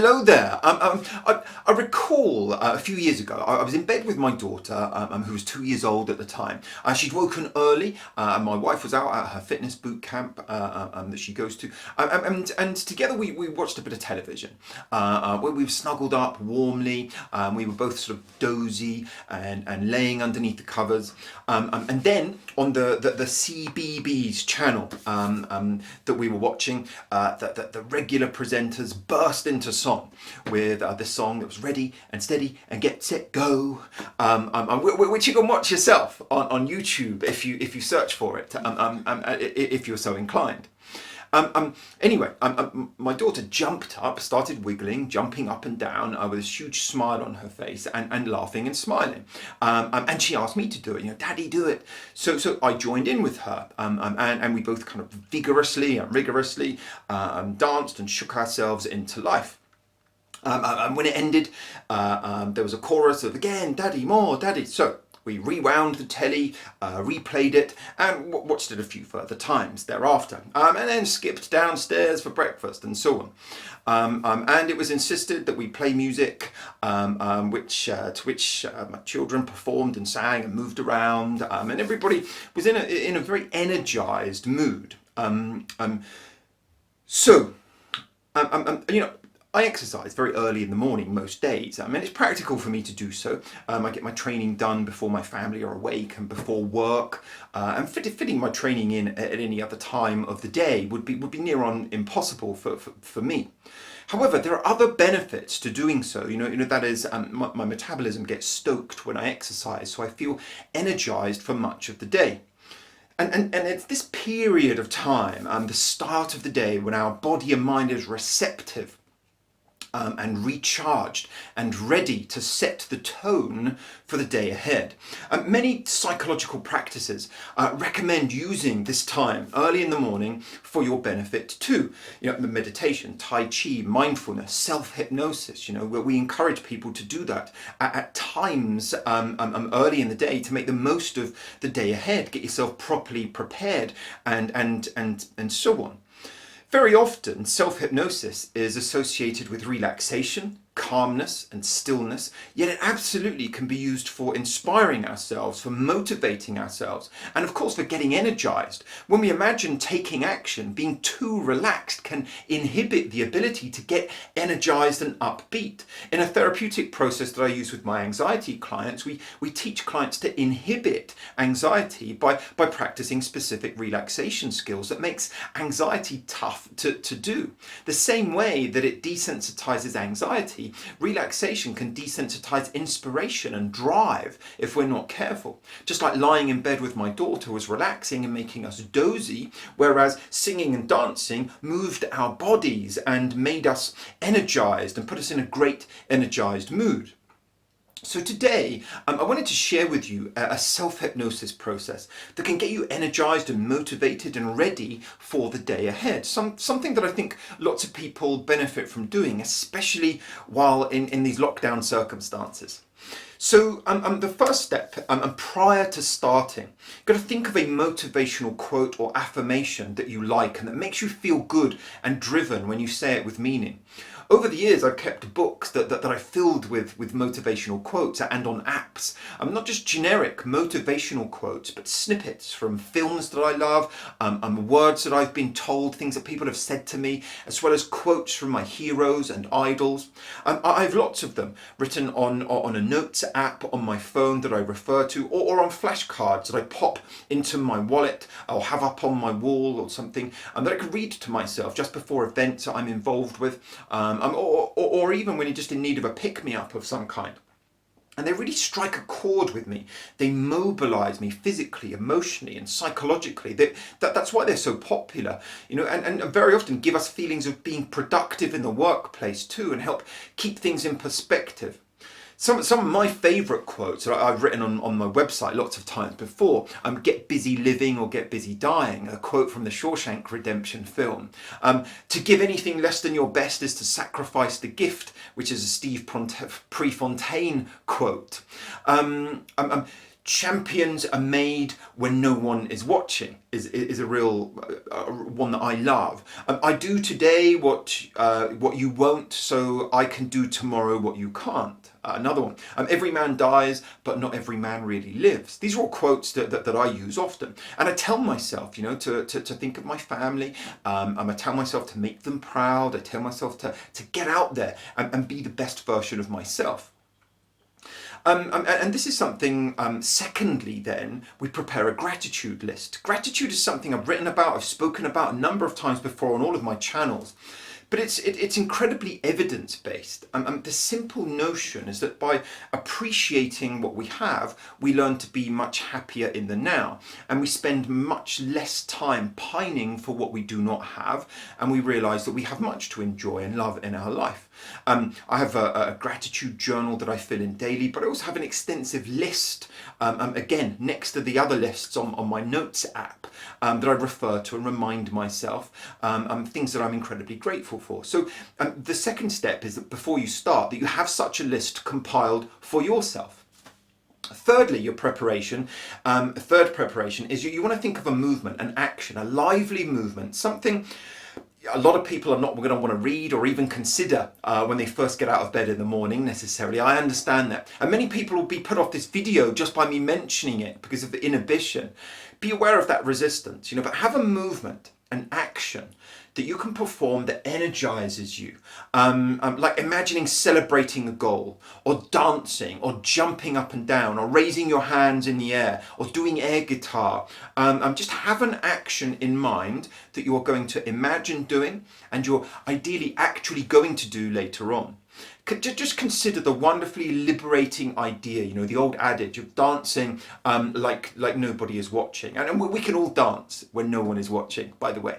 Hello there. I recall a few years ago, I was in bed with my daughter, who was 2 years old at the time. She'd woken early. My wife was out at her fitness boot camp that she goes to. And together we watched a bit of television. Where we were snuggled up warmly. We were both sort of dozy and laying underneath the covers. And then on the CBeebies channel that we were watching, the regular presenters burst into song with this song that was ready and steady and get set go, which you can watch yourself on YouTube if you search for it, if you're so inclined. Anyway, my daughter jumped up, started wiggling, jumping up and down with this huge smile on her face and laughing and smiling. And she asked me to do it, Daddy, do it. So I joined in with her, and we both kind of vigorously and rigorously danced and shook ourselves into life. And when it ended, there was a chorus of, again, Daddy, more, Daddy. So we rewound the telly, replayed it, and watched it a few further times thereafter, and then skipped downstairs for breakfast and so on. And it was insisted that we play music, to which my children performed and sang and moved around, and everybody was in a very energized mood. I exercise very early in the morning most days. It's practical for me to do so. I get my training done before my family are awake and before work. And fitting my training in at any other time of the day would be near on impossible for me. However, there are other benefits to doing so. That is, my metabolism gets stoked when I exercise, so I feel energized for much of the day. And it's this period of time, the start of the day, when our body and mind is receptive and recharged and ready to set the tone for the day ahead. Many psychological practices recommend using this time early in the morning for your benefit too. The meditation, Tai Chi, mindfulness, self-hypnosis, where we encourage people to do that at times early in the day to make the most of the day ahead, get yourself properly prepared and so on. Very often, self-hypnosis is associated with relaxation, calmness and stillness, yet it absolutely can be used for inspiring ourselves, for motivating ourselves, and of course for getting energized. When we imagine taking action, being too relaxed can inhibit the ability to get energized and upbeat. In a therapeutic process that I use with my anxiety clients, we teach clients to inhibit anxiety by practicing specific relaxation skills that makes anxiety tough to do. The same way that it desensitizes anxiety, relaxation can desensitize inspiration and drive if we're not careful. Just like lying in bed with my daughter was relaxing and making us dozy, whereas singing and dancing moved our bodies and made us energized and put us in a great energized mood. So today, I wanted to share with you a self-hypnosis process that can get you energized and motivated and ready for the day ahead. Something that I think lots of people benefit from doing, especially while in these lockdown circumstances. So the first step, prior to starting, you've got to think of a motivational quote or affirmation that you like and that makes you feel good and driven when you say it with meaning. Over the years, I've kept books that I filled with motivational quotes and on apps. Not just generic motivational quotes, but snippets from films that I love, words that I've been told, things that people have said to me, as well as quotes from my heroes and idols. I have lots of them written on a notes app on my phone that I refer to, or on flashcards that I pop into my wallet or have up on my wall or something, that I can read to myself just before events that I'm involved with. Or even when you're just in need of a pick-me-up of some kind. And they really strike a chord with me. They mobilize me physically, emotionally, and psychologically. That's why they're so popular, and very often give us feelings of being productive in the workplace too, and help keep things in perspective. Some of my favourite quotes that I've written on my website lots of times before, get busy living or get busy dying, a quote from the Shawshank Redemption film. To give anything less than your best is to sacrifice the gift, which is a Steve Prefontaine quote. champions are made when no one is watching is a real one that I love. I do today what you won't, so I can do tomorrow what you can't. Another one. Every man dies, but not every man really lives. These are all quotes that I use often. And I tell myself, to think of my family. I tell myself to make them proud. I tell myself to get out there and be the best version of myself. And this is something, secondly then, we prepare a gratitude list. Gratitude is something I've written about, I've spoken about a number of times before on all of my channels. But it's incredibly evidence-based. The simple notion is that by appreciating what we have, we learn to be much happier in the now. And we spend much less time pining for what we do not have. And we realize that we have much to enjoy and love in our life. I have a gratitude journal that I fill in daily, but I also have an extensive list, again, next to the other lists on my notes app, that I refer to and remind myself things that I'm incredibly grateful for. So the second step is that before you start, that you have such a list compiled for yourself. Thirdly, your preparation, third preparation is you want to think of a movement, an action, a lively movement, something a lot of people are not going to want to read or even consider when they first get out of bed in the morning necessarily. I understand that. And many people will be put off this video just by me mentioning it because of the inhibition. Be aware of that resistance, but have a movement, an action that you can perform that energizes you. Like imagining celebrating a goal, or dancing, or jumping up and down, or raising your hands in the air, or doing air guitar. Just have an action in mind that you're going to imagine doing, and you're ideally actually going to do later on. Just consider the wonderfully liberating idea, the old adage of dancing like nobody is watching. And we can all dance when no one is watching, by the way.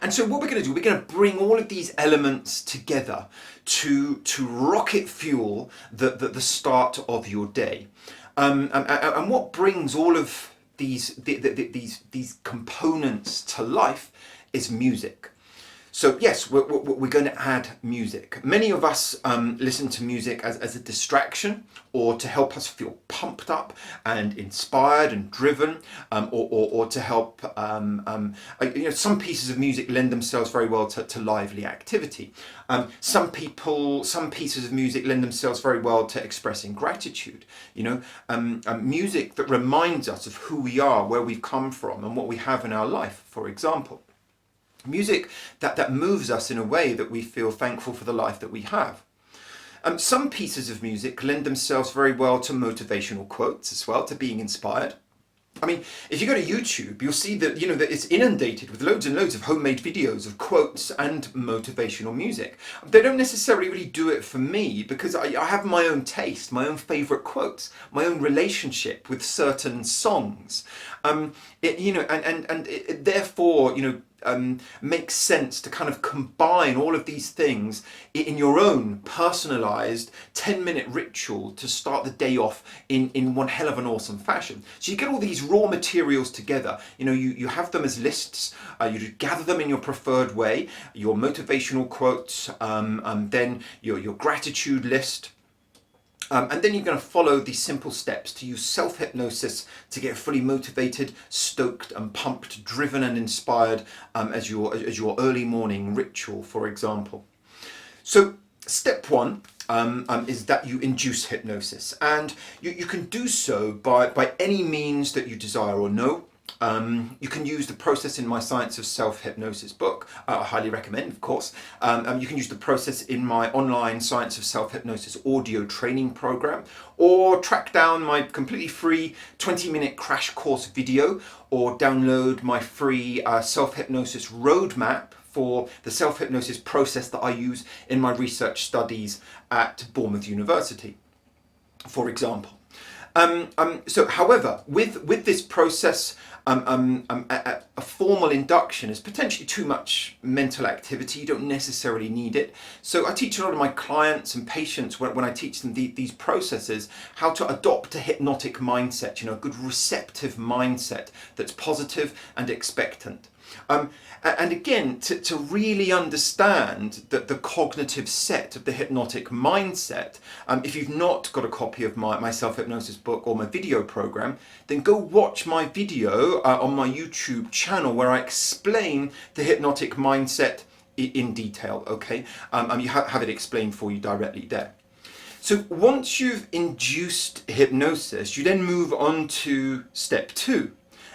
And so what we're going to do, we're going to bring all of these elements together to rocket fuel the start of your day. And what brings all of these components to life is music. So yes, we're going to add music. Many of us listen to music as a distraction or to help us feel pumped up and inspired and driven, or to help, some pieces of music lend themselves very well to lively activity. Some pieces of music lend themselves very well to expressing gratitude. Music that reminds us of who we are, where we've come from and what we have in our life, for example. Music that moves us in a way that we feel thankful for the life that we have. Some pieces of music lend themselves very well to motivational quotes as well, to being inspired. I mean, if you go to YouTube, you'll see that, that it's inundated with loads and loads of homemade videos of quotes and motivational music. They don't necessarily really do it for me because I have my own taste, my own favorite quotes, my own relationship with certain songs. It therefore, makes sense to kind of combine all of these things in your own personalized 10-minute ritual to start the day off in one hell of an awesome fashion. So you get all these raw materials together, you have them as lists, you gather them in your preferred way, your motivational quotes, then your gratitude list. And then you're going to follow these simple steps to use self-hypnosis to get fully motivated, stoked and pumped, driven and inspired as your early morning ritual, for example. So step one is that you induce hypnosis, and you can do so by any means that you desire or know. You can use the process in my Science of Self-Hypnosis book. I highly recommend, of course. You can use the process in my online Science of Self-Hypnosis audio training program, or track down my completely free 20-minute crash course video, or download my free self-hypnosis roadmap for the self-hypnosis process that I use in my research studies at Bournemouth University, for example. However, with this process, a formal induction is potentially too much mental activity. You don't necessarily need it. So I teach a lot of my clients and patients when I teach them these processes how to adopt a hypnotic mindset, a good receptive mindset that's positive and expectant. And again, to really understand that the cognitive set of the hypnotic mindset, if you've not got a copy of my self-hypnosis book or my video program, then go watch my video on my YouTube channel where I explain the hypnotic mindset in detail, okay? You have it explained for you directly there. So once you've induced hypnosis, you then move on to step 2.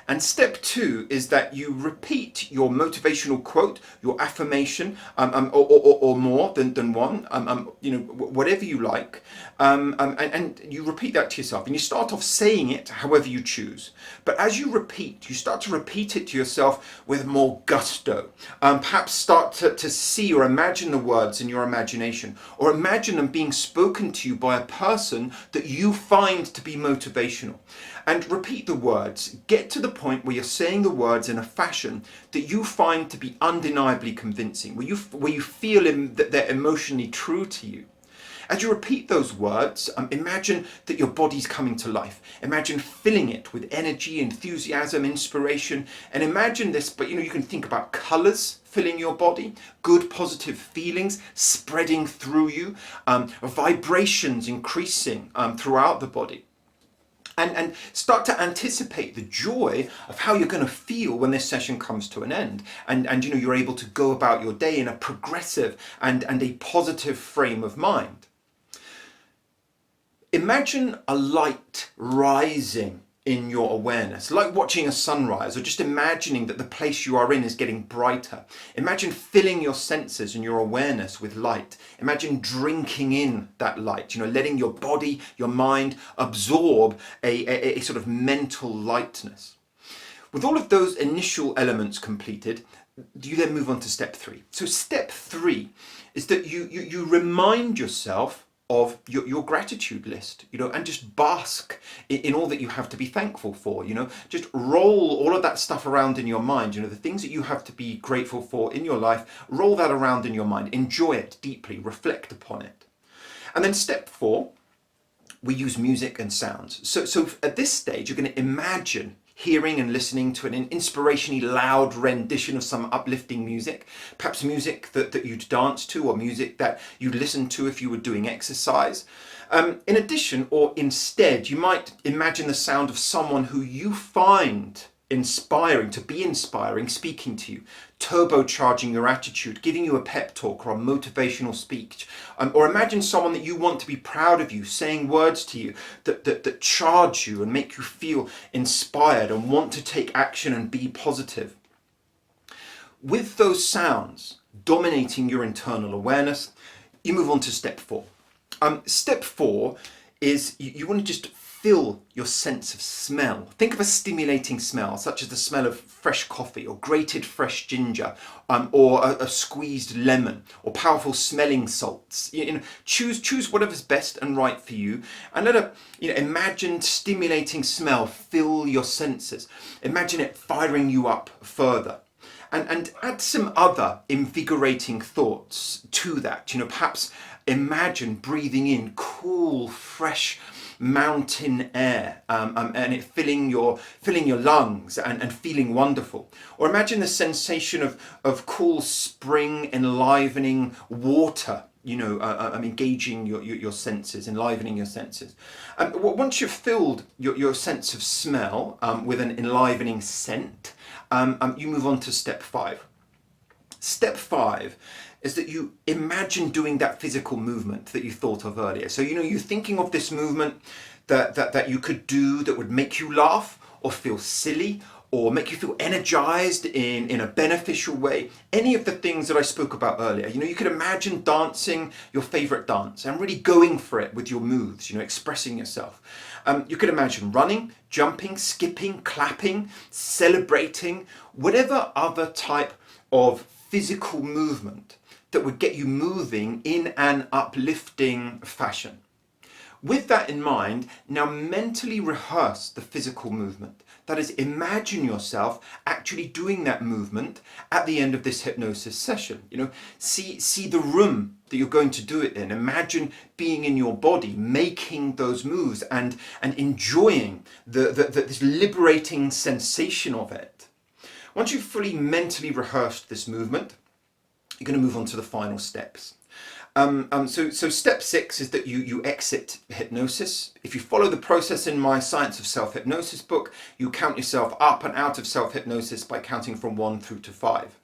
And step 2 is that you repeat your motivational quote, your affirmation, or more than one, whatever you like, and you repeat that to yourself. And you start off saying it however you choose. But as you repeat, you start to repeat it to yourself with more gusto. Perhaps start to see or imagine the words in your imagination, or imagine them being spoken to you by a person that you find to be motivational. And repeat the words. Get to the point where you're saying the words in a fashion that you find to be undeniably convincing, where you feel that they're emotionally true to you. As you repeat those words, imagine that your body's coming to life. Imagine filling it with energy, enthusiasm, inspiration, and imagine this, but you can think about colours filling your body, good positive feelings spreading through you, vibrations increasing throughout the body. And start to anticipate the joy of how you're going to feel when this session comes to an end. And you're able to go about your day in a progressive and a positive frame of mind. Imagine a light rising in your awareness, like watching a sunrise, or just imagining that the place you are in is getting brighter. Imagine filling your senses and your awareness with light. Imagine drinking in that light, letting your body, your mind absorb a sort of mental lightness. With all of those initial elements completed, you then move on to step 3. So step 3 is that you remind yourself of your gratitude list, and just bask in all that you have to be thankful for, just roll all of that stuff around in your mind, the things that you have to be grateful for in your life, roll that around in your mind, enjoy it deeply, reflect upon it. And then step 4, we use music and sounds. So at this stage, you're going to imagine hearing and listening to an inspirationally loud rendition of some uplifting music, perhaps music that you'd dance to, or music that you'd listen to if you were doing exercise. In addition, or instead, you might imagine the sound of someone who you find inspiring, speaking to you, turbocharging your attitude, giving you a pep talk or a motivational speech. Or imagine someone that you want to be proud of you, saying words to you that charge you and make you feel inspired and want to take action and be positive. With those sounds dominating your internal awareness, you move on to step 4. Step 4 is you want to just fill your sense of smell. Think of a stimulating smell, such as the smell of fresh coffee or grated fresh ginger, or a squeezed lemon, or powerful smelling salts. Choose whatever's best and right for you, and let a imagine stimulating smell fill your senses. Imagine it firing you up further. And add some other invigorating thoughts to that. Perhaps imagine breathing in cool, fresh mountain air, and it filling your lungs and feeling wonderful. Or imagine the sensation of cool spring enlivening water, engaging your senses, enlivening your senses. Once you've filled your sense of smell with an enlivening scent, you move on to step 5. Step 5 is that you imagine doing that physical movement that you thought of earlier. So, you're thinking of this movement that you could do that would make you laugh or feel silly or make you feel energized in a beneficial way. Any of the things that I spoke about earlier. You could imagine dancing your favorite dance and really going for it with your moves, expressing yourself. You could imagine running, jumping, skipping, clapping, celebrating, whatever other type of physical movement that would get you moving in an uplifting fashion. With that in mind, now mentally rehearse the physical movement. That is, imagine yourself actually doing that movement at the end of this hypnosis session. See the room that you're going to do it in. Imagine being in your body, making those moves and enjoying this liberating sensation of it. Once you've fully mentally rehearsed this movement, you're going to move on to the final steps. So step 6 is that you exit hypnosis. If you follow the process in my Science of Self-Hypnosis book, you count yourself up and out of self-hypnosis by counting from 1 through to 5.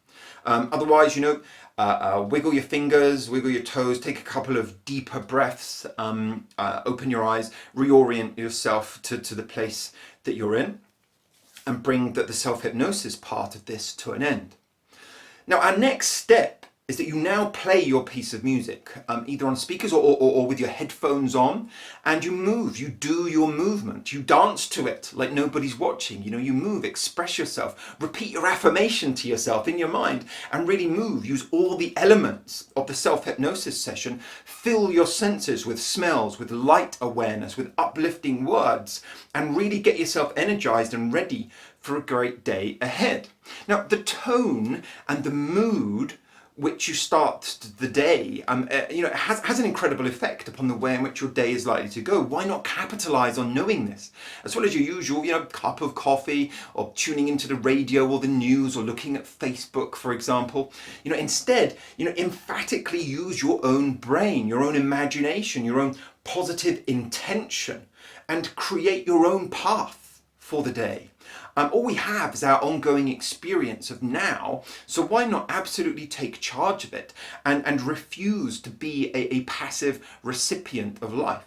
Otherwise, wiggle your fingers, wiggle your toes, take a couple of deeper breaths, open your eyes, reorient yourself to the place that you're in, and bring the self-hypnosis part of this to an end. Now, our next step is that you now play your piece of music, either on speakers or with your headphones on, and you move, you do your movement, you dance to it like nobody's watching. You move, express yourself, repeat your affirmation to yourself in your mind, and really move. Use all the elements of the self-hypnosis session. Fill your senses with smells, with light awareness, with uplifting words, and really get yourself energized and ready for a great day ahead. Now, the tone and the mood which you start the day, has an incredible effect upon the way in which your day is likely to go. Why not capitalize on knowing this? As well as your usual, cup of coffee, or tuning into the radio or the news, or looking at Facebook, for example. Instead, emphatically use your own brain, your own imagination, your own positive intention, and create your own path for the day. All we have is our ongoing experience of now, so why not absolutely take charge of it and refuse to be a passive recipient of life?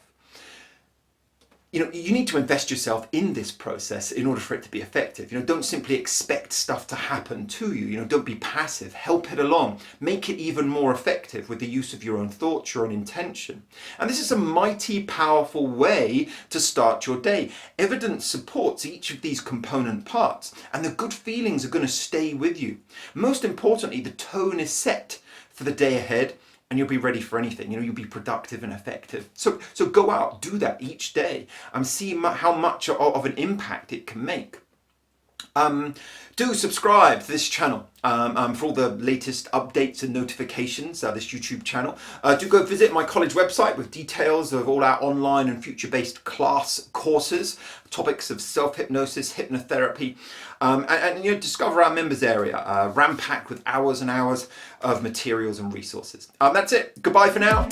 You need to invest yourself in this process in order for it to be effective. Don't simply expect stuff to happen to you. Don't be passive. Help it along. Make it even more effective with the use of your own thoughts, your own intention. And this is a mighty powerful way to start your day. Evidence supports each of these component parts, and the good feelings are going to stay with you. Most importantly, the tone is set for the day ahead, and you'll be ready for anything. You'll be productive and effective. So go out, do that each day, and see how much of an impact it can make. Do subscribe to this channel for all the latest updates and notifications, this YouTube channel. Do go visit my college website with details of all our online and future-based class courses, topics of self-hypnosis, hypnotherapy, and discover our members area, ram-packed with hours and hours of materials and resources. That's it. Goodbye for now.